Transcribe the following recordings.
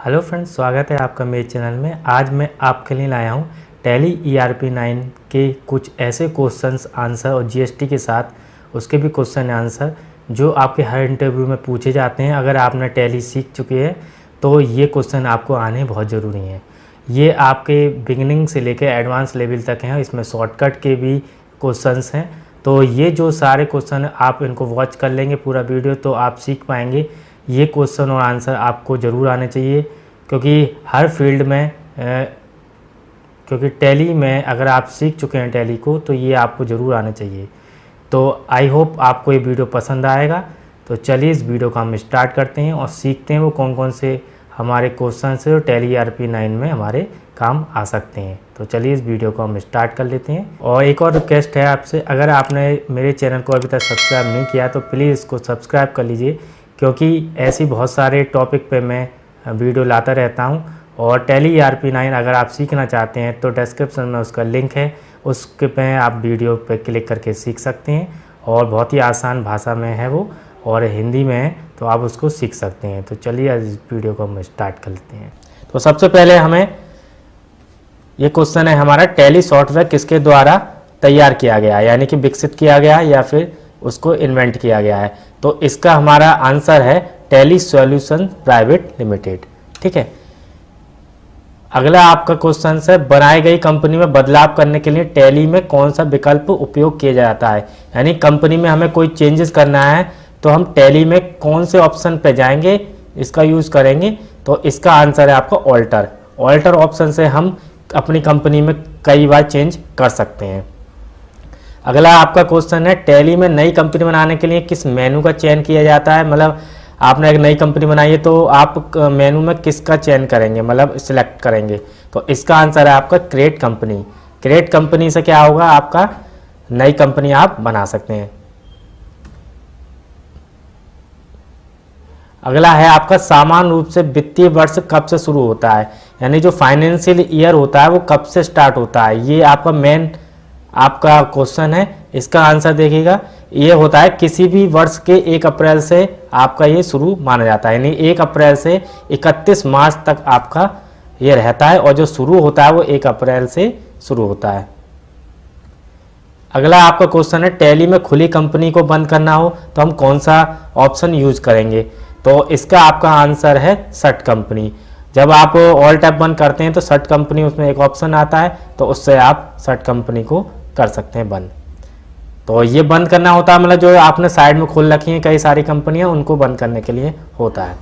Hello friends, स्वागत है आपका मेरे चैनल में। आज मैं आपके लिए लाया हूँ टैली ERP9 के कुछ ऐसे क्वेश्चंस आंसर और GST के साथ उसके भी क्वेश्चन आंसर जो आपके हर इंटरव्यू में पूछे जाते हैं। अगर आपने टैली सीख चुके हैं तो ये क्वेश्चन आपको आने बहुत ज़रूरी हैं। ये आपके बिगिनिंग से लेकर एडवांस लेवल तक हैं। इसमें शॉर्टकट के भी क्वेश्चंस हैं। तो ये जो सारे क्वेश्चन आप इनको वॉच कर लेंगे पूरा वीडियो तो आप सीख पाएंगे। ये क्वेश्चन और आंसर आपको ज़रूर आने चाहिए क्योंकि हर फील्ड में क्योंकि टैली में अगर आप सीख चुके हैं टैली को तो ये आपको ज़रूर आना चाहिए। तो आई होप आपको ये वीडियो पसंद आएगा। तो चलिए इस वीडियो को हम स्टार्ट करते हैं और सीखते हैं वो कौन कौन से हमारे क्वेश्चन से टैली ERP9 में हमारे काम आ सकते हैं। तो चलिए इस वीडियो को हम स्टार्ट कर लेते हैं। और एक और रिक्वेस्ट है आपसे, अगर आपने मेरे चैनल को अभी तक सब्सक्राइब नहीं किया तो प्लीज़ इसको सब्सक्राइब कर लीजिए क्योंकि ऐसी बहुत सारे टॉपिक पे मैं वीडियो लाता रहता हूँ। और टैली ERP9 अगर आप सीखना चाहते हैं तो डिस्क्रिप्शन में उसका लिंक है, उसके पे आप वीडियो पे क्लिक करके सीख सकते हैं। और बहुत ही आसान भाषा में है वो और हिंदी में है तो आप उसको सीख सकते हैं। तो चलिए इस वीडियो को हम स्टार्ट कर लेते हैं। तो सबसे पहले हमें ये क्वेश्चन है हमारा, टैली सॉफ्टवेयर किसके द्वारा तैयार किया गया है, यानी कि विकसित किया गया है या फिर उसको इन्वेंट किया गया है। तो इसका हमारा आंसर है टैली सॉल्यूशन प्राइवेट लिमिटेड। ठीक है। अगला आपका क्वेश्चन है, बनाई गई कंपनी में बदलाव करने के लिए टैली में कौन सा विकल्प उपयोग किया जाता है, यानी कंपनी में हमें कोई चेंजेस करना है तो हम टैली में कौन से ऑप्शन पे जाएंगे, इसका यूज़ करेंगे। तो इसका आंसर है आपका ऑल्टर। ऑल्टर ऑप्शन से हम अपनी कंपनी में कई बार चेंज कर सकते हैं। अगला आपका क्वेश्चन है, टैली में नई कंपनी बनाने के लिए किस मेनू का चयन किया जाता है। मतलब आपने एक नई कंपनी बनाई है तो आप मेनू में किसका चयन करेंगे, मतलब सिलेक्ट करेंगे। तो इसका आंसर है आपका क्रिएट कंपनी। क्रिएट कंपनी से क्या होगा, आपका नई कंपनी आप बना सकते हैं। अगला है आपका, सामान्य रूप से वित्तीय वर्ष कब से शुरू होता है, यानी जो फाइनेंशियल ईयर होता है वो कब से स्टार्ट होता है। ये आपका मेन आपका क्वेश्चन है। इसका आंसर देखिएगा, ये होता है किसी भी वर्ष के 1 अप्रैल से आपका ये शुरू माना जाता है, यानी 1 अप्रैल से 31 मार्च तक आपका ये रहता है और जो शुरू होता है वो 1 अप्रैल से शुरू होता है। अगला आपका क्वेश्चन है, टैली में खुली कंपनी को बंद करना हो तो हम कौन सा ऑप्शन यूज करेंगे। तो इसका आपका आंसर है शट कंपनी। जब आप ऑल टैब बंद करते हैं तो शट कंपनी उसमें एक ऑप्शन आता है तो उससे आप शट कंपनी को कर सकते हैं बंद। तो ये बंद करना होता है, मतलब जो आपने साइड में खोल रखी हैं कई सारी कंपनियां, उनको बंद करने के लिए होता है।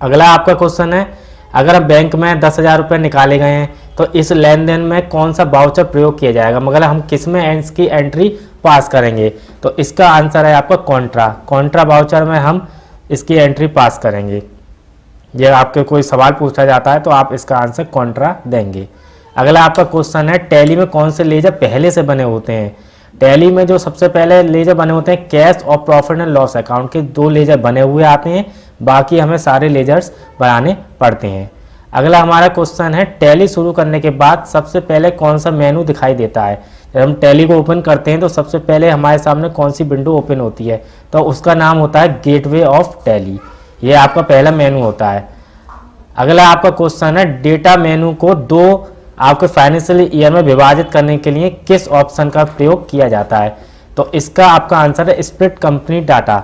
अगला आपका क्वेश्चन है, अगर बैंक में 10,000 रुपये निकाले गए हैं तो इस लेन देन में कौन सा वाउचर प्रयोग किया जाएगा, मगर हम किस में इसकी एंट्री पास करेंगे। तो इसका आंसर है आपका कॉन्ट्रा। कॉन्ट्रा वाउचर में हम इसकी एंट्री पास करेंगे। ये आपके कोई सवाल पूछा जाता है तो आप इसका आंसर कॉन्ट्रा देंगे। अगला आपका क्वेश्चन है, टैली में कौन से लेजर पहले से बने होते हैं। टैली में जो सबसे पहले लेजर बने होते हैं कैश और प्रॉफिट एंड लॉस अकाउंट के 2 लेजर बने हुए आते हैं, बाकी हमें सारे लेजर्स बनाने पड़ते हैं। अगला हमारा क्वेश्चन है, टैली शुरू करने के बाद सबसे पहले कौन सा मेनू दिखाई देता है। जब हम टैली को ओपन करते हैं तो सबसे पहले हमारे सामने कौन सी विंडो ओपन होती है, तो उसका नाम होता है गेटवे ऑफ टैली। ये आपका पहला मेनू होता है। अगला आपका क्वेश्चन है, डेटा मेनू को 2 आपके फाइनेंशियल ईयर में विभाजित करने के लिए किस ऑप्शन का प्रयोग किया जाता है। तो इसका आपका आंसर है split company data.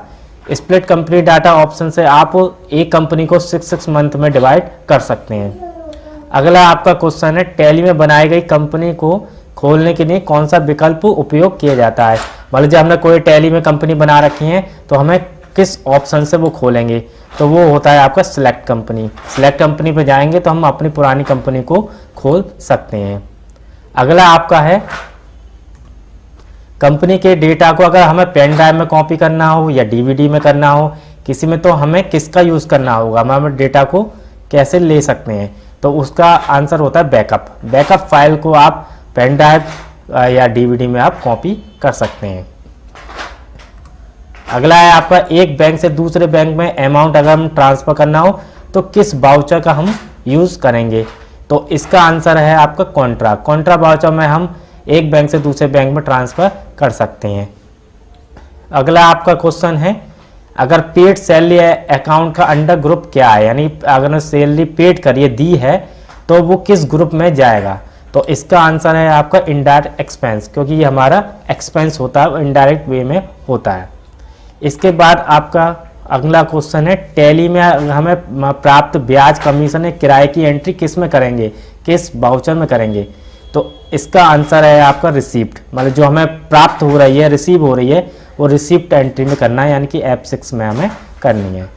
Split company data option से आप एक कंपनी को 6 मंथ में डिवाइड कर सकते हैं। अगला आपका क्वेश्चन है, टैली में बनाई गई कंपनी को खोलने के लिए कौन सा विकल्प उपयोग किया जाता है। मतलब जब हमने कोई टैली में कंपनी बना रखी है तो हमें किस ऑप्शन से वो खोलेंगे, तो वो होता है आपका सिलेक्ट कंपनी। सिलेक्ट कंपनी पे जाएंगे तो हम अपनी पुरानी कंपनी को खोल सकते हैं। अगला आपका है, कंपनी के डेटा को अगर हमें पेन ड्राइव में कॉपी करना हो या DVD में करना हो किसी में, तो हमें किसका यूज़ करना होगा, हम डेटा को कैसे ले सकते हैं। तो उसका आंसर होता है बैकअप। बैकअप फाइल को आप पेन ड्राइव या DVD में आप कॉपी कर सकते हैं। अगला है आपका, एक बैंक से दूसरे बैंक में अमाउंट अगर हम ट्रांसफ़र करना हो तो किस वाउचर का हम यूज़ करेंगे। तो इसका आंसर है आपका कॉन्ट्रा। कॉन्ट्रा वाउचर में हम एक बैंक से दूसरे बैंक में ट्रांसफ़र कर सकते हैं। अगला आपका क्वेश्चन है, अगर पेड सैलरी अकाउंट का अंडर ग्रुप क्या है, यानी अगर सैलरी पेड करिए दी है तो वो किस ग्रुप में जाएगा। तो इसका आंसर है आपका इनडायरेक्ट एक्सपेंस, क्योंकि ये हमारा एक्सपेंस होता है, वो इनडायरेक्ट वे में होता है। इसके बाद आपका अगला क्वेश्चन है, टैली में हमें प्राप्त ब्याज, कमीशन या किराए की एंट्री किस में करेंगे, किस वाउचर में करेंगे। तो इसका आंसर है आपका रिसीप्ट, मतलब जो हमें प्राप्त हो रही है, रिसीव हो रही है, वो रिसीप्ट एंट्री में करना है, यानी कि F6 में हमें करनी है।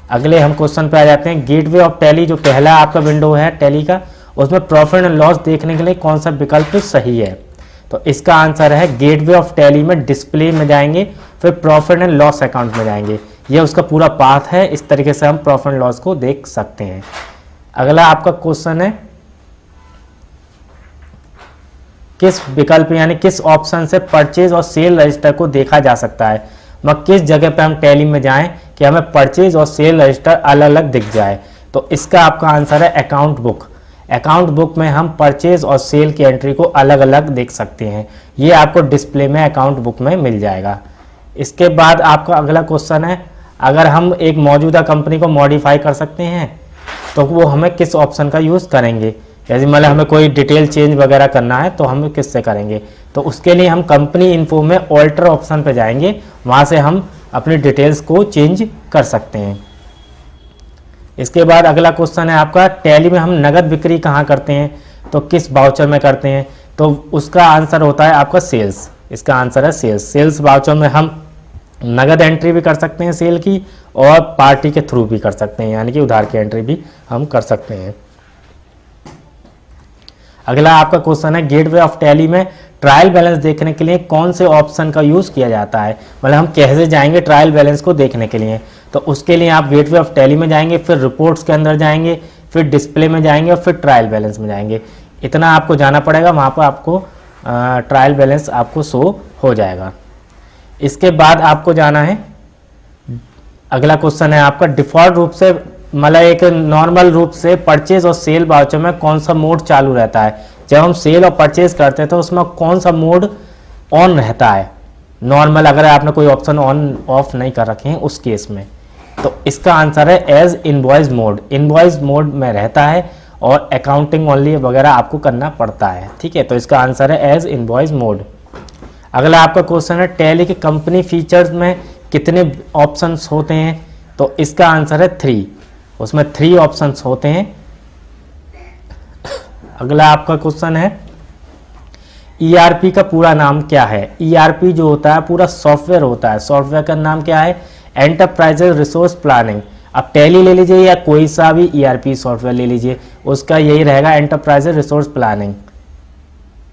अगले हम क्वेश्चन पे आ जाते हैं, गेटवे ऑफ टैली, जो पहला आपका विंडो है टैली का, उसमें प्रॉफिट एंड लॉस देखने के लिए कौन सा विकल्प सही है। तो इसका आंसर है गेटवे ऑफ टैली में डिस्प्ले में जाएंगे, फिर प्रॉफिट एंड लॉस अकाउंट में जाएंगे। ये उसका पूरा पाथ है, इस तरीके से हम प्रॉफिट एंड लॉस को देख सकते हैं। अगला आपका क्वेश्चन है, किस विकल्प यानी किस ऑप्शन से परचेज और सेल रजिस्टर को देखा जा सकता है। मतलब किस जगह पे हम टैली में जाएं कि हमें परचेज और सेल रजिस्टर अलग अलग दिख जाए। तो इसका आपका आंसर है अकाउंट बुक। अकाउंट बुक में हम परचेज और सेल की एंट्री को अलग अलग देख सकते हैं। ये आपको डिस्प्ले में अकाउंट बुक में मिल जाएगा। इसके बाद आपका अगला क्वेश्चन है, अगर हम एक मौजूदा कंपनी को मॉडिफाई कर सकते हैं तो वो हमें किस ऑप्शन का यूज़ करेंगे। यदि मतलब हमें कोई डिटेल चेंज वगैरह करना है तो हम किससे करेंगे। तो उसके लिए हम कंपनी इन्फो में ऑल्टर ऑप्शन पे जाएंगे, वहाँ से हम अपनी डिटेल्स को चेंज कर सकते हैं। इसके बाद अगला क्वेश्चन है आपका, टैली में हम नगद बिक्री कहाँ करते हैं, तो किस वाउचर में करते हैं। तो उसका आंसर होता है आपका सेल्स। इसका आंसर है सेल्स। सेल्स वाउचर में हम नगद एंट्री भी कर सकते हैं सेल की, और पार्टी के थ्रू भी कर सकते हैं, यानी कि उधार की एंट्री भी हम कर सकते हैं। अगला आपका क्वेश्चन है, गेटवे ऑफ टैली में ट्रायल बैलेंस देखने के लिए कौन से ऑप्शन का यूज़ किया जाता है। मतलब हम कैसे जाएंगे ट्रायल बैलेंस को देखने के लिए। तो उसके लिए आप गेटवे ऑफ टैली में जाएंगे, फिर रिपोर्ट्स के अंदर जाएंगे, फिर डिस्प्ले में जाएंगे और फिर ट्रायल बैलेंस में जाएंगे। इतना आपको जाना पड़ेगा, वहाँ पर आपको ट्रायल बैलेंस आपको शो हो जाएगा। इसके बाद आपको जाना है, अगला क्वेश्चन है आपका, डिफ़ॉल्ट रूप से मतलब एक नॉर्मल रूप से परचेज और सेल वाउचर में कौन सा मोड चालू रहता है। जब हम सेल और परचेज करते हैं तो उसमें कौन सा मोड ऑन रहता है नॉर्मल, अगर आपने कोई ऑप्शन ऑन ऑफ नहीं कर रखे हैं उस केस में। तो इसका आंसर है as invoice mode. Invoice mode में रहता है और अकाउंटिंग ओनली वगैरह आपको करना पड़ता है। ठीक है, तो इसका आंसर है एज इनवॉइस मोड। अगला आपका क्वेश्चन है, टैली के कंपनी फीचर्स में कितने ऑप्शंस होते हैं। तो इसका आंसर है 3। उसमें 3 ऑप्शंस होते हैं। अगला आपका क्वेश्चन है, ERP का पूरा नाम क्या है। ERP जो होता है पूरा सॉफ्टवेयर होता है। सॉफ्टवेयर का नाम क्या है, एंटरप्राइज रिसोर्स प्लानिंग। अब टैली ले लीजिए या कोई सा भी ERP सॉफ्टवेयर ले लीजिए, उसका यही रहेगा, एंटरप्राइज रिसोर्स प्लानिंग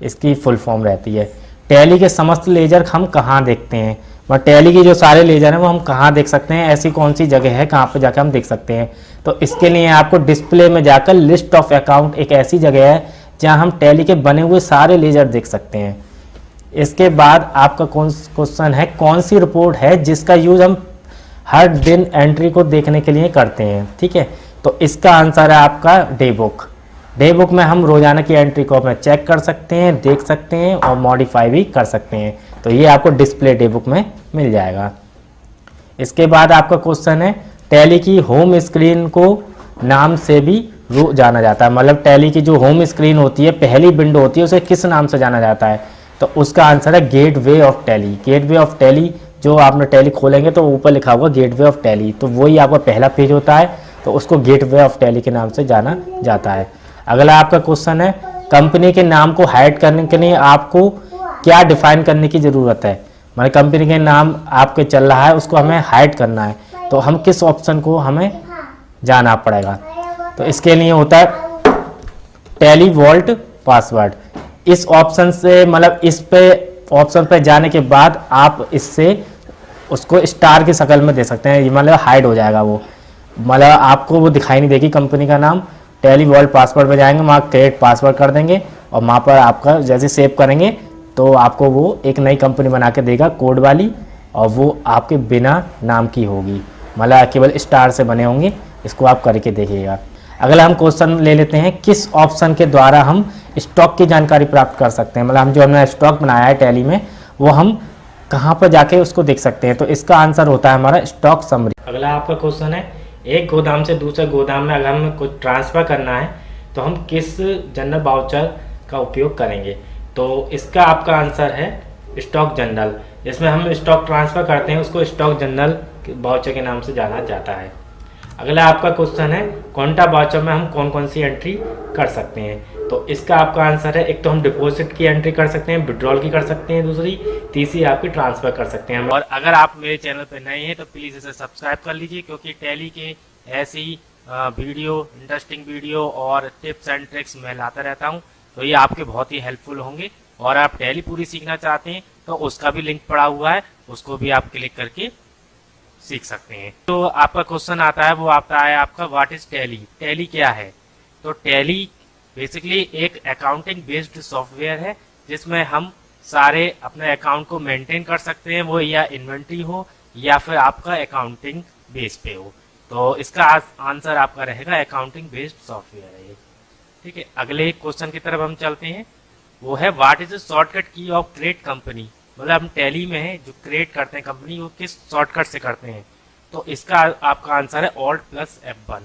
इसकी फुल फॉर्म रहती है। टैली के समस्त लेजर हम कहाँ देखते हैं, और टैली के जो सारे लेजर हैं वो हम कहाँ देख सकते हैं, ऐसी कौन सी जगह है कहाँ पे जाकर हम देख सकते हैं। तो इसके लिए आपको डिस्प्ले में जाकर लिस्ट ऑफ अकाउंट, एक ऐसी जगह है जहाँ हम टैली के बने हुए सारे लेजर देख सकते हैं। इसके बाद आपका क्वेश्चन है, कौन सी रिपोर्ट है जिसका यूज हम हर दिन एंट्री को देखने के लिए करते हैं। ठीक है, तो इसका आंसर है आपका डे बुक। डे बुक में हम रोजाना की एंट्री को अपना चेक कर सकते हैं, देख सकते हैं और मॉडिफाई भी कर सकते हैं। तो ये आपको डिस्प्ले डे बुक में मिल जाएगा। इसके बाद आपका क्वेश्चन है, टैली की होम स्क्रीन को नाम से भी जाना जाता है। मतलब टैली की जो होम स्क्रीन होती है, पहली विंडो होती है, उसे किस नाम से जाना जाता है। तो उसका आंसर है gateway of tally. Gateway of tally, जो आपने टैली खोलेंगे तो ऊपर लिखा होगा गेटवे ऑफ टैली, तो वही आपका पहला पेज होता है, तो उसको गेटवे ऑफ टैली के नाम से जाना जाता है। अगला आपका क्वेश्चन है, कंपनी के नाम को हाइड करने के लिए आपको क्या डिफाइन करने की ज़रूरत है। मतलब कंपनी के नाम आपके चल रहा है, उसको हमें हाइड करना है, तो हम किस ऑप्शन को हमें जाना पड़ेगा। तो इसके लिए होता है टैली वॉल्ट पासवर्ड। इस ऑप्शन से, मतलब इस पे ऑप्शन पे जाने के बाद आप इससे उसको स्टार की शक्ल में दे सकते हैं, मतलब हाइड हो जाएगा वो, मतलब आपको वो दिखाई नहीं देगी कंपनी का नाम। टैली वॉल्ट पासवर्ड पे जाएंगे, वहाँ क्रिएट पासवर्ड कर देंगे और वहाँ पर आपका जैसे सेव करेंगे तो आपको वो एक नई कंपनी बना के देगा कोड वाली, और वो आपके बिना नाम की होगी, मतलब केवल स्टार से बने होंगे। इसको आप करके देखिएगा। अगला हम क्वेश्चन ले लेते हैं, किस ऑप्शन के द्वारा हम स्टॉक की जानकारी प्राप्त कर सकते हैं। मतलब हम जो हमने स्टॉक बनाया है टैली में, वो हम कहाँ पर जाके उसको देख सकते हैं? तो इसका आंसर होता है हमारा स्टॉक समरी। अगला आपका क्वेश्चन है, एक गोदाम से दूसरे गोदाम में अगर हमें कुछ ट्रांसफ़र करना है तो हम किस जनरल वाउचर का उपयोग करेंगे? तो इसका आपका आंसर है स्टॉक जनरल। जिसमें हम स्टॉक ट्रांसफ़र करते हैं उसको स्टॉक जनरल वाउचर के नाम से जाना जाता है। अगला आपका क्वेश्चन है, क्वांटा वाउचर में हम कौन कौन सी एंट्री कर सकते हैं? तो इसका आपका आंसर है, एक तो हम डिपॉजिट की एंट्री कर सकते हैं, विड्रॉल की कर सकते हैं, दूसरी तीसरी आपकी ट्रांसफ़र कर सकते हैं। और अगर आप मेरे चैनल पर नए हैं तो प्लीज़ इसे सब्सक्राइब कर लीजिए, क्योंकि टैली के ऐसी वीडियो, इंटरेस्टिंग वीडियो और टिप्स एंड ट्रिक्स मैं लाता रहता हूँ, तो ये आपके बहुत ही हेल्पफुल होंगे। और आप टैली पूरी सीखना चाहते हैं तो उसका भी लिंक पड़ा हुआ है, उसको भी आप क्लिक करके सीख सकते हैं। तो आपका क्वेश्चन आता है, वो आता है आपका व्हाट इज टैली? टैली क्या है? तो टैली बेसिकली एक अकाउंटिंग बेस्ड सॉफ्टवेयर है, जिसमें हम सारे अपने अकाउंट को मेंटेन कर सकते हैं, वो या इन्वेंट्री हो या फिर आपका अकाउंटिंग बेस पे हो। तो इसका आंसर आपका रहेगा अकाउंटिंग बेस्ड सॉफ्टवेयर है ये। ठीक है, अगले क्वेश्चन की तरफ हम चलते हैं। वो है what is the shortcut key of create company? मतलब हम टैली में है जो क्रिएट करते हैं कंपनी, वो किस शॉर्टकट से करते हैं? तो इसका आपका आंसर है Alt+F1।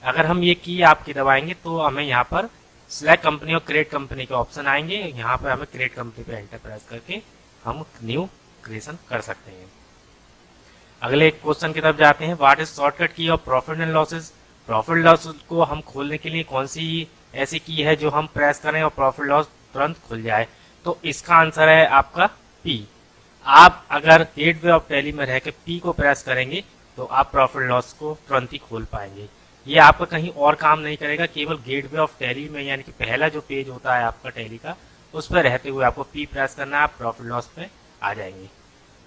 अगर हम ये की आपकी दबाएंगे तो हमें यहाँ पर सिलेक्ट कंपनी और क्रिएट कंपनी के ऑप्शन आएंगे। यहाँ पर हमें क्रिएट कंपनी पे एंटर प्रेस करके हम न्यू क्रिएशन कर सकते हैं। अगले क्वेश्चन की तरफ जाते हैं, what is shortcut key of profit and losses? Profit loss को हम खोलने के लिए कौन सी ऐसी की है जो हम प्रेस करें और प्रॉफिट लॉस तुरंत खुल जाए? तो इसका आंसर है आपका P। आप अगर गेटवे ऑफ टैली में रह के P को प्रेस करेंगे तो आप प्रॉफिट लॉस को तुरंत ही खोल पाएंगे। ये आपका कहीं और काम नहीं करेगा, केवल गेटवे ऑफ टैली में, यानी कि पहला जो पेज होता है आपका टैली का, उस पर रहते हुए आपको P प्रेस करना है, आप प्रॉफिट लॉस पे आ जाएंगे।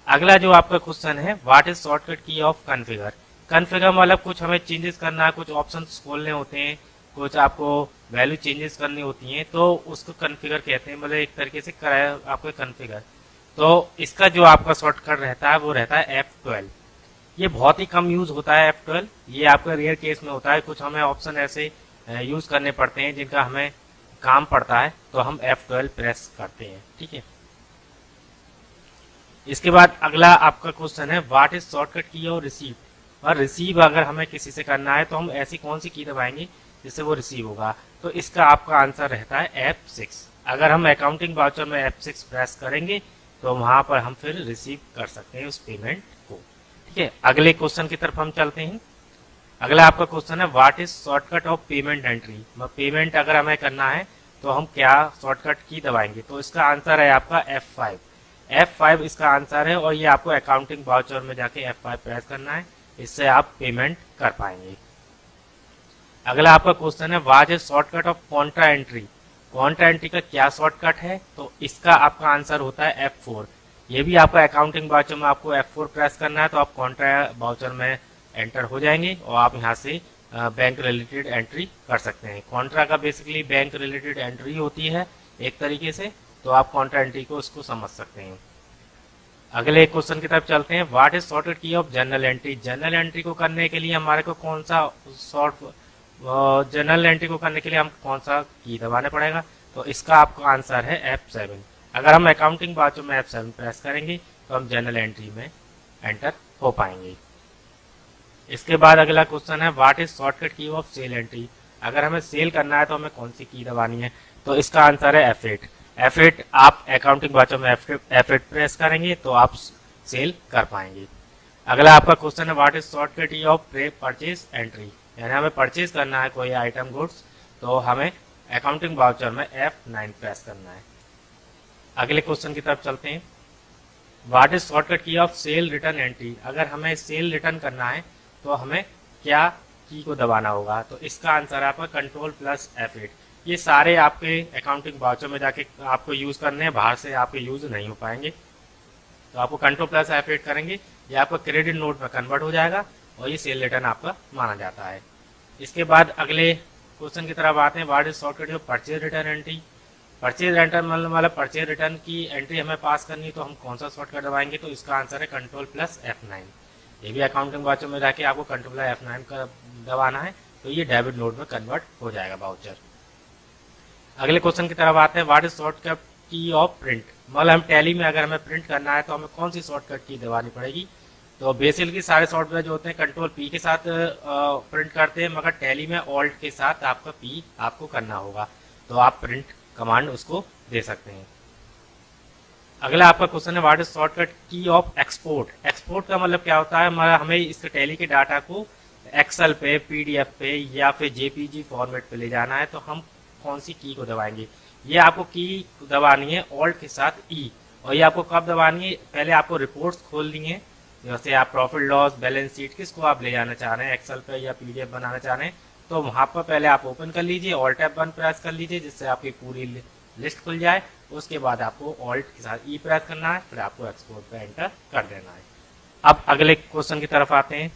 अगला जो आपका क्वेश्चन है, what is shortcut key of configure? Configure मतलब कुछ हमें चेंजेस करना है, कुछ ऑप्शंस खोलने होते हैं, कुछ आपको वैल्यू चेंजेस करनी होती हैं, तो उसको कॉन्फ़िगर कहते हैं। मतलब एक तरीके से कराया आपको कॉन्फ़िगर। तो इसका जो आपका शॉर्टकट रहता है वो रहता है F12। ये बहुत ही कम यूज होता है F12, ये आपका रेयर केस में होता है। कुछ हमें ऑप्शन ऐसे यूज करने पड़ते हैं जिनका हमें काम पड़ता है, तो हम F12 प्रेस करते हैं। ठीक है, इसके बाद अगला आपका क्वेश्चन है, व्हाट इज शॉर्टकट की और रिसीव? और रिसीव अगर हमें किसी से करना है तो हम ऐसी कौन सी की दबाएंगे जिससे वो रिसीव होगा? तो इसका आपका आंसर रहता है F6। अगर हम अकाउंटिंग वाउचर में F6 प्रेस करेंगे तो वहां पर हम फिर रिसीव कर सकते हैं उस पेमेंट को। ठीक है, अगले क्वेश्चन की तरफ हम चलते हैं। अगला आपका क्वेश्चन है, what is shortcut of payment entry? Payment अगर हमें करना है तो हम क्या शॉर्टकट की दबाएंगे? तो इसका आंसर है आपका F5। F5 इसका आंसर है, और ये आपको अकाउंटिंग वाउचर में जाके F5 प्रेस करना है, इससे आप पेमेंट कर पाएंगे। अगला आपका क्वेश्चन है, what is shortcut of Contra entry? Contra entry का क्या शॉर्टकट है? तो इसका आपका आंसर होता है F4। ये भी आपका अकाउंटिंग वाउचर में आपको F4 प्रेस करना है, तो आप कॉन्ट्रा वाउचर में एंटर हो जाएंगे और आप यहाँ से बैंक रिलेटेड एंट्री कर सकते हैं। कॉन्ट्रा का बेसिकली बैंक रिलेटेड एंट्री होती है एक तरीके से, तो आप कॉन्ट्रा एंट्री को उसको समझ सकते हैं। अगले क्वेश्चन की तरफ चलते हैं, what is shortcut key of journal entry? Journal entry को करने के लिए हमारे को कौन सा जर्नल एंट्री को करने के लिए हम कौन सा की दबाना पड़ेगा? तो इसका आपका आंसर है F7। अगर हम अकाउंटिंग वाउचर में F7 प्रेस करेंगे तो हम जर्नल एंट्री में एंटर हो पाएंगे। इसके बाद अगला क्वेश्चन है, what is shortcut key of cell entry? अगर हमें सेल करना है तो हमें कौन सी की दबानी है? तो इसका आंसर है F8। F8 आप अकाउंटिंग वाउचर में F8 प्रेस करेंगे तो आप सेल कर पाएंगे। अगला आपका क्वेश्चन है, what is shortcut key of purchase entry? यानी हमें परचेज करना है कोई आइटम गुड्स, तो हमें अकाउंटिंग वाउचर में F9 प्रेस करना है। अगले क्वेश्चन की तरफ चलते हैं, what is shortcut key of cell return entry? अगर हमें सेल रिटर्न करना है तो हमें क्या की को दबाना होगा? तो इसका आंसर है आपका Ctrl+F8। ये सारे आपके अकाउंटिंग वाउचर में जाके आपको यूज करने हैं, बाहर से आपके यूज नहीं हो पाएंगे। तो आपको Ctrl+F8 करेंगे, ये आपका क्रेडिट नोट में कन्वर्ट हो जाएगा और ये सेल रिटर्न आपका माना जाता है। इसके बाद अगले क्वेश्चन की तरफ आते हैं, what is shortcut of purchase return entry? Purchase return मतलब परचेज रिटर्न की एंट्री हमें पास करनी, तो हम कौन सा शॉर्टकट दबाएंगे? तो इसका आंसर है Ctrl+F9। ये भी अकाउंटिंग वाउचर में जाके आपको Ctrl+F9 का दबाना है, तो ये डेबिट नोट में कन्वर्ट हो जाएगा वाउचर। अगले क्वेश्चन की तरफ आते हैं, व्हाट इज की ऑफ प्रिंट, मतलब हम टैली में अगर हमें प्रिंट करना है तो हमें कौन सी शॉर्टकट की दबानी पड़ेगी। तो बेसिकली सारे सॉफ्टवेयर जो होते हैं कंट्रोल पी के साथ प्रिंट करते हैं, मगर टैली में ऑल्ट के साथ आपका पी आपको करना होगा, तो आप प्रिंट कमांड उसको दे सकते हैं। अगला आपका क्वेश्चन है what is shortcut key of export. Export का मतलब क्या होता है, हमारा हमें इस टैली के डाटा को एक्सेल पे, पीडीएफ पे या फिर जेपीजी फॉर्मेट पे ले जाना है, तो हम कौन सी की को दबाएंगे। ये आपको की दबानी है ऑल्ट के साथ ई, और ये आपको कब दबानी है, पहले आपको रिपोर्ट्स खोलनी है, जैसे आप प्रॉफिट लॉस, बैलेंस शीट, किसको आप ले जाना चाह रहे हैं, एक्सेल पे या पीडीएफ बनाना चाह रहे हैं, तो वहाँ पर पहले आप ओपन कर लीजिए, ऑल्ट F1 प्रेस कर लीजिए जिससे आपकी पूरी लिस्ट खुल जाए। उसके बाद आपको ऑल्ट के साथ ई प्रेस करना है, फिर आपको एक्सपोर्ट पे एंटर कर देना है। अब अगले क्वेश्चन की तरफ आते हैं,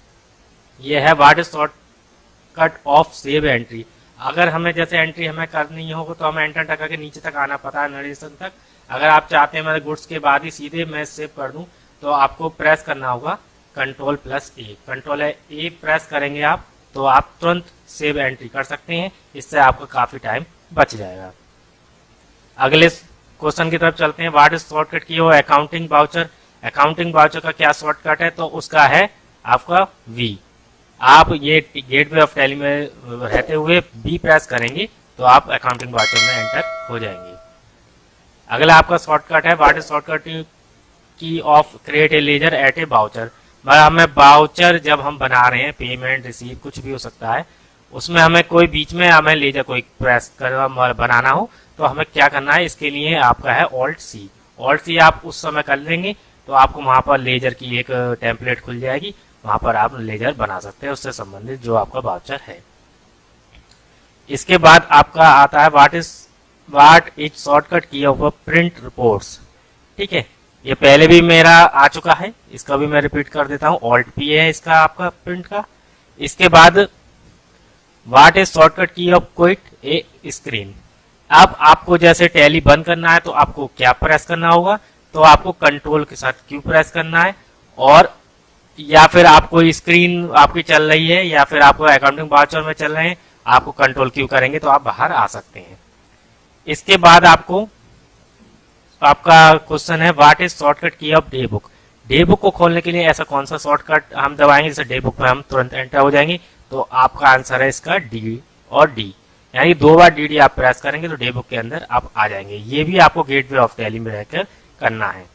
ये है what is shortcut of save entry. अगर हमें जैसे एंट्री हमें करनी हो तो हमें एंटर टका के नीचे तक आना पता है, नरेशन तक। अगर आप चाहते हैं मेरे गुड्स के बाद ही सीधे मैं सेव कर दूं, तो आपको प्रेस करना होगा कंट्रोल प्लस ए। कंट्रोल ए प्रेस करेंगे आप तो आप तुरंत सेव एंट्री कर सकते हैं, इससे आपका काफी टाइम बच जाएगा। अगले क्वेश्चन की तरफ चलते हैं, व्हाट इज शॉर्टकट की हो अकाउंटिंग वाउचर। अकाउंटिंग वाउचर का क्या शॉर्टकट है, तो उसका है आपका वी। आप ये गेटवे ऑफ टैली में रहते हुए बी प्रेस करेंगे तो आप अकाउंटिंग वाउचर में एंटर हो जाएंगे। अगला आपका शॉर्टकट है what is shortcut key of create a ledger at a voucher. हमें वाउचर जब हम बना रहे हैं, पेमेंट रिसीव कुछ भी हो सकता है, उसमें हमें कोई बीच में हमें लेजर कोई प्रेस कर बनाना हो तो हमें क्या करना है, इसके लिए आपका है ऑल्ट सी। ऑल्ट सी आप उस समय कर लेंगे तो आपको वहां पर लेजर की एक टेम्पलेट खुल जाएगी, वहां पर आप लेजर बना सकते हैं उससे संबंधित जो आपका वाउचर है। इसके बाद आपका आता है what is shortcut key of print reports. ठीक है, ये पहले भी मेरा आ चुका है, इसका भी मैं रिपीट कर देता हूँ, ऑल्ट पी है इसका आपका प्रिंट का। इसके बाद what is shortcut key of quit A screen. अब आपको जैसे टैली बंद करना है तो आपको क्या प्रेस करना होगा, तो आपको कंट्रोल के साथ क्यू प्रेस करना है, और या फिर आपको स्क्रीन आपकी चल रही है या फिर आपको अकाउंटिंग वाउचर में चल रहे हैं, आपको कंट्रोल क्यू करेंगे तो आप बाहर आ सकते हैं। इसके बाद आपका क्वेश्चन है what is shortcut key of day book. Day book को खोलने के लिए ऐसा कौन सा शॉर्टकट हम दबाएंगे जैसे डे बुक में हम तुरंत एंटर हो जाएंगे, तो आपका आंसर है इसका डी और डी, यानी 2 बार डी आप प्रेस करेंगे तो डे बुक के अंदर आप आ जाएंगे। ये भी आपको गेटवे ऑफ टैली में रहकर करना है।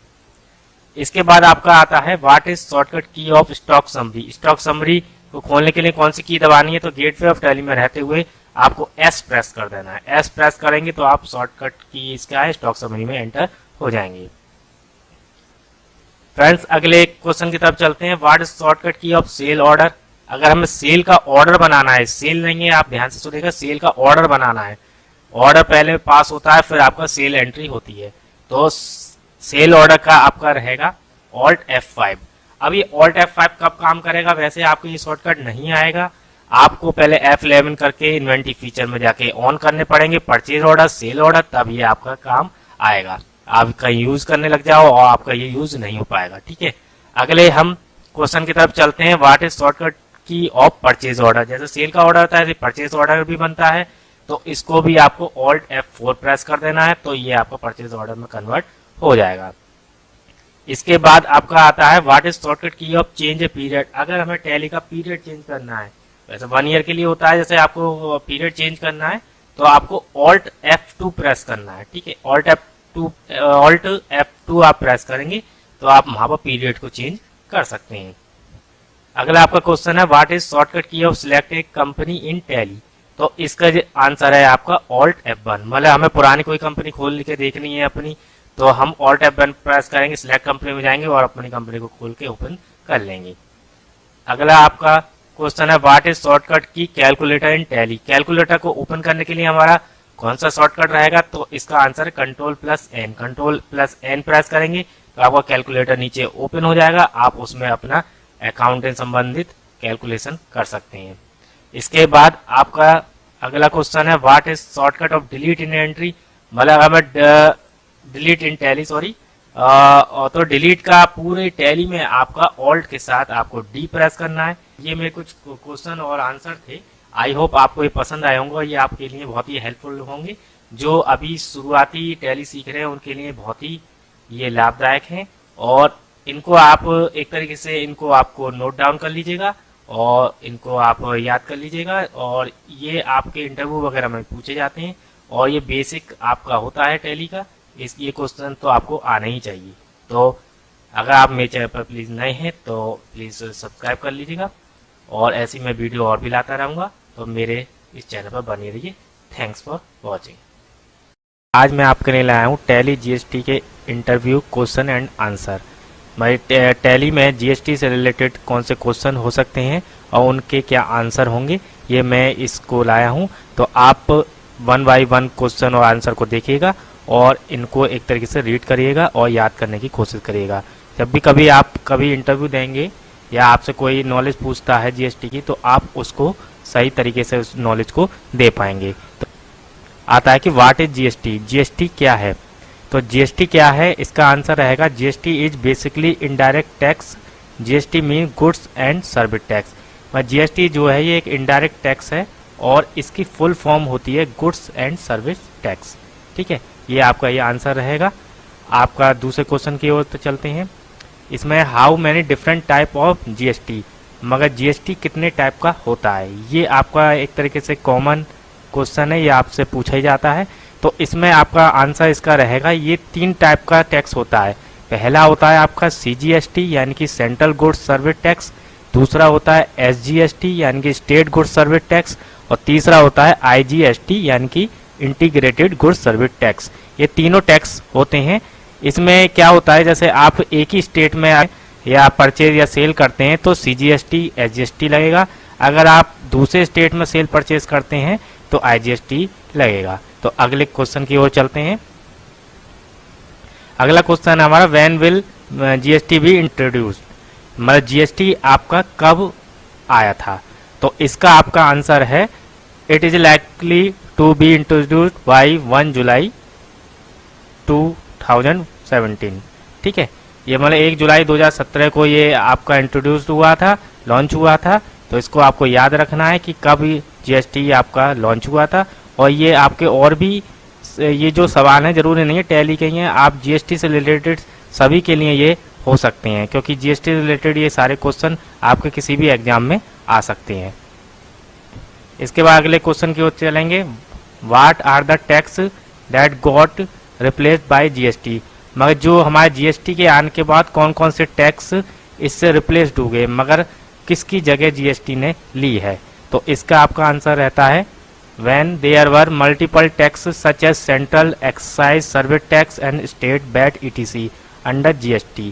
इसके बाद आपका आता है what is shortcut key of stock summary. Stock summary को खोलने के लिए कौन सी की दबानी है, तो गेटवे ऑफ टैली में रहते हुए आपको एस प्रेस कर देना है। एस प्रेस करेंगे तो आप शॉर्टकट की इसका है स्टॉक समरी में एंटर हो जाएंगे। फ्रेंड्स अगले क्वेश्चन की तरफ चलते हैं, what is shortcut key of cell order. अगर हमें सेल का ऑर्डर बनाना है, सेल नहीं है, आप ध्यान से सुनिएगा, सेल का ऑर्डर बनाना है, ऑर्डर पहले पास होता है फिर आपका सेल एंट्री होती है, तो सेल ऑर्डर का आपका रहेगा ऑल्ट F5। अब ये ऑल्ट F5 कब काम करेगा, वैसे आपको ये शॉर्टकट नहीं आएगा, आपको पहले F11 करके इन्वेंटरी फीचर में जाके ऑन करने पड़ेंगे परचेज ऑर्डर, सेल ऑर्डर, तब ये आपका काम आएगा। आप कहीं यूज करने लग जाओ और आपका ये यूज नहीं हो पाएगा। ठीक है, अगले हम क्वेश्चन की तरफ चलते हैं, what is shortcut key of purchase order. जैसे सेल का ऑर्डर होता है परचेज ऑर्डर भी बनता है, तो इसको भी आपको ऑल्ट F4 प्रेस कर देना है, तो ये आपका परचेज ऑर्डर में कन्वर्ट हो जाएगा। इसके बाद आपका आता है what is shortcut key of change a period. अगर हमें टैली का पीरियड चेंज करना है, वैसे 1 ईयर के लिए होता है, जैसे आपको पीरियड चेंज करना है तो आपको ऑल्ट F2 प्रेस करना है। ठीक है, ऑल्ट F2 आप प्रेस करेंगे तो आप वहां पर पीरियड को चेंज कर सकते हैं। अगला आपका क्वेश्चन है what is shortcut key of select A company in tally. तो इसका आंसर है आपका ऑल्ट F1। मतलब हमें पुरानी कोई कंपनी खोल के देखनी है अपनी, तो हम ऑल्ट F1 प्रेस करेंगे, सिलेक्ट कंपनी में जाएंगे और अपनी कंपनी को खोल के ओपन कर लेंगे। अगला आपका क्वेश्चन है व्हाट इज शॉर्टकट की कैलकुलेटर इन टैली। कैलकुलेटर को ओपन करने के लिए हमारा कौन सा शॉर्टकट रहेगा, तो इसका आंसर है control plus N. Control plus N press करेंगे तो आपका कैलकुलेटर नीचे ओपन हो जाएगा, आप उसमें अपना अकाउंट से संबंधित कैलकुलेशन कर सकते हैं। इसके बाद आपका अगला क्वेश्चन है what is shortcut of delete in entry. मतलब हमें डिलीट इन टैली तो डिलीट का पूरे टैली में आपका ऑल्ट के साथ आपको डी प्रेस करना है। ये मेरे कुछ क्वेश्चन और आंसर थे, आई होप आपको ये पसंद आए होंगे और ये आपके लिए बहुत ही हेल्पफुल होंगे। जो अभी शुरुआती टैली सीख रहे हैं उनके लिए बहुत ही ये लाभदायक हैं, और इनको आप एक तरीके से इनको आपको नोट डाउन कर लीजिएगा और इनको आप याद कर लीजिएगा, और ये आपके इंटरव्यू वगैरह में पूछे जाते हैं और ये बेसिक आपका होता है टैली का। ये क्वेश्चन तो आपको आना ही चाहिए। तो अगर आप मेरे चैनल पर प्लीज़ नए हैं तो प्लीज़ सब्सक्राइब कर लीजिएगा, और ऐसी मैं वीडियो और भी लाता रहूँगा, तो मेरे इस चैनल पर बने रहिए। Thanks for watching. आज मैं आपके लिए लाया हूँ टैली जीएसटी के इंटरव्यू क्वेश्चन एंड आंसर। मैं टैली में जीएसटी से रिलेटेड कौन से क्वेश्चन हो सकते हैं और उनके क्या आंसर होंगे, ये मैं इसको लाया हूँ। तो आप 1 बाय 1 क्वेश्चन और आंसर को देखिएगा और इनको एक तरीके से रीड करिएगा और याद करने की कोशिश करिएगा। जब भी कभी आप इंटरव्यू देंगे या आपसे कोई नॉलेज पूछता है जीएसटी की, तो आप उसको सही तरीके से उस नॉलेज को दे पाएंगे। तो आता है कि व्हाट इज जीएसटी, जीएसटी क्या है। तो जीएसटी क्या है, इसका आंसर रहेगा GST is basically indirect tax. GST mean goods and service tax. GST जो है ये एक इनडायरेक्ट टैक्स है और इसकी फुल फॉर्म होती है गुड्स एंड सर्विस टैक्स। ठीक है, ये आपका ये आंसर रहेगा। आपका दूसरे क्वेश्चन की ओर तो चलते हैं। इसमें how many different type of GST, मगर जीएसटी कितने टाइप का होता है, ये आपका एक तरीके से कॉमन क्वेश्चन है, ये आपसे पूछा ही जाता है। तो इसमें आपका आंसर इसका रहेगा ये 3 टाइप का टैक्स होता है। पहला होता है आपका सीजीएसटी यानी कि सेंट्रल गुड्स सर्विस टैक्स, दूसरा होता है एसजीएसटी यानी कि स्टेट गुड्स सर्विस टैक्स, और तीसरा होता है आईजीएसटी यानी कि इंटीग्रेटेड गुड्स सर्विस टैक्स। ये तीनों टैक्स होते हैं। इसमें क्या होता है, जैसे आप एक ही स्टेट में या परचेज या सेल करते हैं तो सीजीएसटी एसजीएसटी लगेगा। अगर आप दूसरे स्टेट में सेल परचेज करते हैं तो आईजीएसटी लगेगा। तो अगले क्वेश्चन की ओर चलते हैं। अगला क्वेश्चन हमारा when will GST be introduced, मतलब जीएसटी आपका कब आया था। तो इसका आपका आंसर है it is likely to be introduced by 1 July 2017। ठीक है, ये मतलब 1 जुलाई 2017 को ये आपका इंट्रोड्यूस हुआ था, लॉन्च हुआ था। तो इसको आपको याद रखना है कि कब जीएसटी आपका लॉन्च हुआ था। और ये आपके और भी ये जो सवाल हैं जरूरी नहीं है टैली के ही हैं, आप जीएसटी से रिलेटेड सभी के लिए ये हो सकते हैं, क्योंकि जीएसटी रिलेटेड ये सारे क्वेश्चन आपके किसी भी एग्जाम में आ सकते हैं। इसके बाद अगले क्वेश्चन की ओर चलेंगे। What are the tax that got replaced by GST, मगर जो हमारे जीएसटी के आने के बाद कौन कौन से टैक्स इससे रिप्लेस्ड हो गए, मगर किसकी जगह जीएसटी ने ली है। तो इसका आपका आंसर रहता है when there were multiple taxes such as central excise service tax and state VAT etc under GST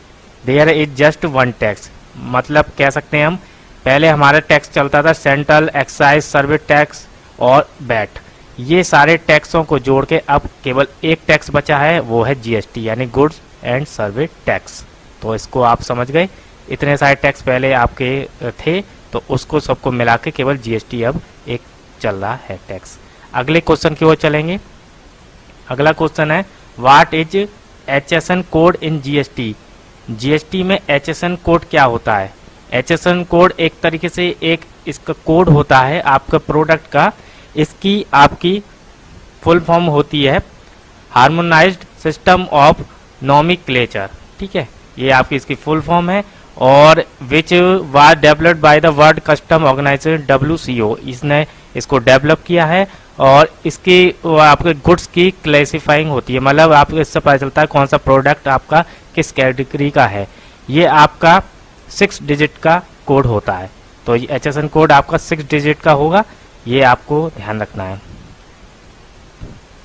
there is just one tax। मतलब कह सकते हैं हम, पहले हमारा टैक्स चलता था सेंट्रल एक्साइज सर्विस टैक्स और वैट, ये सारे टैक्सों को जोड़ के अब केवल एक टैक्स बचा है, वो है जीएसटी यानी गुड्स एंड सर्विस टैक्स। तो इसको आप समझ गए, इतने सारे टैक्स पहले आपके थे तो उसको सबको मिला के केवल जीएसटी अब एक चल रहा है टैक्स। अगले क्वेश्चन की ओर चलेंगे। अगला क्वेश्चन है what is HSN code in GST. GST में एचएसएन कोड क्या होता है। एचएसएन कोड एक तरीके से एक इसका कोड होता है आपका प्रोडक्ट का, इसकी आपकी फुल फॉर्म होती है हार्मोनाइज्ड सिस्टम ऑफ नॉमेनक्लेचर। ठीक है, ये आपकी इसकी फुल फॉर्म है, और which was developed by the world custom organization WCO, इसने इसको डेवलप किया है। और इसकी आपके गुड्स की क्लासिफाइंग होती है, मतलब आपको इससे पता चलता है कौन सा प्रोडक्ट आपका किस कैटेगरी का है। ये आपका 6 डिजिट का कोड होता है। तो ये एचएसएन कोड आपका 6 डिजिट का होगा, ये आपको ध्यान रखना है।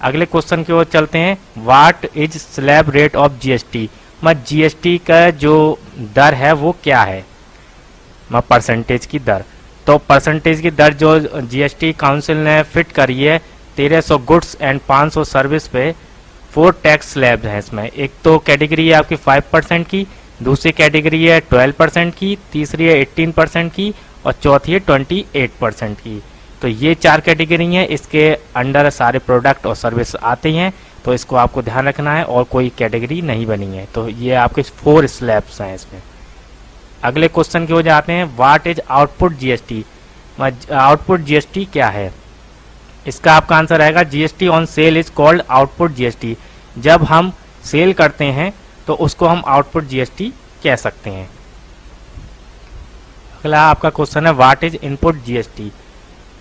अगले क्वेश्चन की ओर चलते हैं। What is slab rate of GST, मतलब जीएसटी का जो दर है वो क्या है, मतलब परसेंटेज की दर। तो परसेंटेज की दर जो जीएसटी काउंसिल ने फिट करी है 1300 गुड्स एंड 500 सर्विस पे 4 टैक्स स्लैब हैं इसमें। एक तो कैटेगरी है आपकी 5% की, दूसरी कैटेगरी है 12% की, तीसरी है 18% की और चौथी है 28% की। तो ये 4 कैटेगरी हैं, इसके अंडर सारे प्रोडक्ट और सर्विस आते हैं। तो इसको आपको ध्यान रखना है, और कोई कैटेगरी नहीं बनी है। तो ये आपके 4 स्लैब्स हैं इसमें। अगले क्वेश्चन की ओर जाते हैं। What is output GST, output GST क्या है? इसका आपका आंसर रहेगा GST on sale is called output GST. जब हम सेल करते हैं तो उसको हम आउटपुट जीएसटी कह सकते हैं। अगला आपका क्वेश्चन है what is input GST?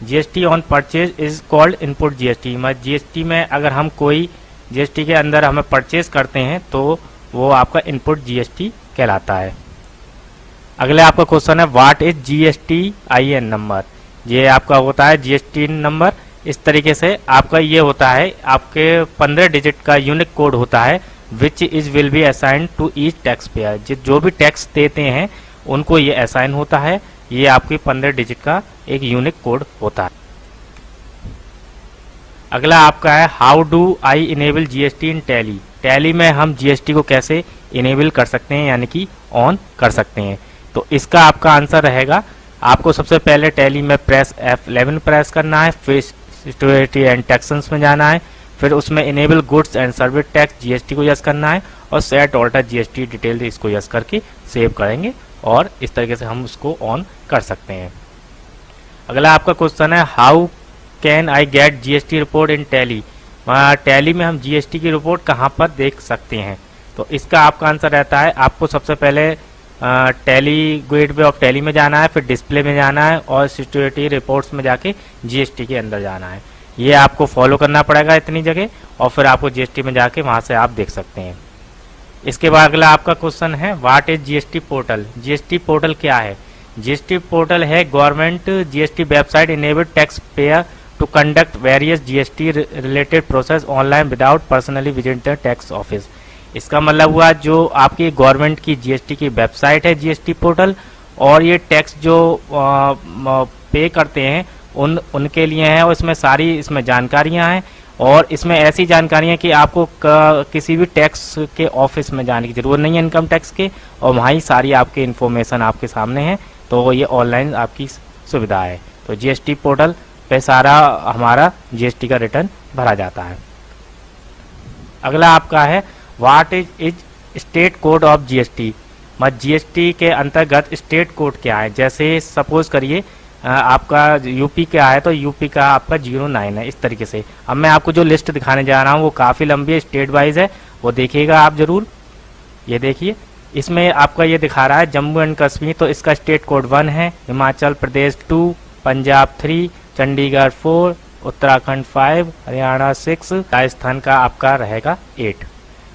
GST on purchase is called input GST. मतलब जीएसटी में अगर हम कोई जीएसटी के अंदर हमें परचेज करते हैं तो वो आपका इनपुट जीएसटी कहलाता है। अगले आपका क्वेश्चन है what is GST IN number? ये आपका होता है जीएसटी नंबर। इस तरीके से आपका ये होता है, आपके 15 डिजिट का यूनिक कोड होता है which is will be assigned to each tax payer. जो भी टैक्स देते हैं उनको ये असाइन होता है। ये आपकी 15 डिजिट का एक यूनिक कोड होता है। अगला आपका है how do I enable GST in tally? Tally में हम जीएसटी को कैसे इनेबल कर सकते हैं यानी कि ऑन कर सकते हैं? तो इसका आपका आंसर रहेगा, आपको सबसे पहले टैली में प्रेस F11 प्रेस करना है, फिर सिक्योरिटी एंड टैक्सेस में जाना है, फिर उसमें enable goods and service tax GST को यस करना है और सेट ऑल्टर जीएसटी डिटेल इसको यस करके सेव करेंगे और इस तरीके से हम उसको ऑन कर सकते हैं। अगला आपका क्वेश्चन है how can I get GST report in tally? Tally में हम जीएसटी की रिपोर्ट कहाँ पर देख सकते हैं? तो इसका आपका आंसर रहता है, आपको सबसे पहले टैली गेटवे ऑफ टैली में जाना है, फिर डिस्प्ले में जाना है और सिक्योरिटी रिपोर्ट्स में जाके जीएसटी के अंदर जाना है। ये आपको फॉलो करना पड़ेगा इतनी जगह और फिर आपको जीएसटी में जाके वहाँ से आप देख सकते हैं। इसके बाद अगला आपका क्वेश्चन है what is GST portal? GST portal क्या है? जीएसटी पोर्टल है government GST website enable tax payer to conduct various GST related process online without personally visit the tax office. इसका मतलब हुआ जो आपकी गवर्नमेंट की जीएसटी की वेबसाइट है जीएसटी पोर्टल, और ये टैक्स जो पे करते हैं उनके लिए है और इसमें सारी इसमें जानकारियां हैं और इसमें ऐसी जानकारियां कि आपको किसी भी टैक्स के ऑफिस में जाने की ज़रूरत नहीं है इनकम टैक्स के, और वहाँ ही सारी आपकी इन्फॉर्मेशन आपके सामने है। तो ये ऑनलाइन आपकी सुविधा है। तो जीएसटी पोर्टल पे सारा हमारा जीएसटी का रिटर्न भरा जाता है। अगला आपका है what is state code of GST? मतलब जीएसटी के अंतर्गत स्टेट कोड क्या है? जैसे सपोज करिए आपका यूपी का है तो यूपी का आपका 09 है। इस तरीके से अब मैं आपको जो लिस्ट दिखाने जा रहा हूँ वो काफ़ी लंबी है, स्टेट वाइज है, वो देखिएगा आप ज़रूर। ये देखिए इसमें आपका ये दिखा रहा है जम्मू एंड कश्मीर, तो इसका स्टेट कोड 1 है, हिमाचल प्रदेश 2, पंजाब 3, चंडीगढ़ 4, उत्तराखंड 5, हरियाणा 6, राजस्थान का आपका रहेगा 8।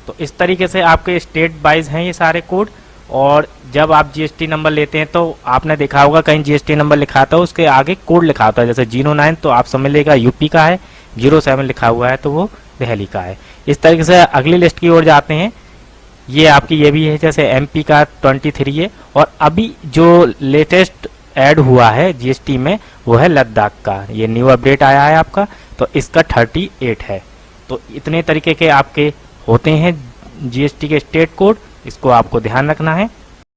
तो इस तरीके से आपके स्टेट वाइज हैं ये सारे कोड। और जब आप जीएसटी नंबर लेते हैं तो आपने देखा होगा कहीं जीएसटी नंबर लिखा था उसके आगे कोड लिखा होता है, जैसे 09 तो आप समझ लेगा यूपी का है, 07 लिखा हुआ है तो वो दिल्ली का है। इस तरीके से अगली लिस्ट की ओर जाते हैं। ये आपकी ये भी है, जैसे एमपी का 23 है, और अभी जो लेटेस्ट ऐड हुआ है जीएसटी में वो है लद्दाख का, ये न्यू अपडेट आया है आपका, तो इसका 38 है। तो इतने तरीके के आपके होते हैं जीएसटी के स्टेट कोड, इसको आपको ध्यान रखना है।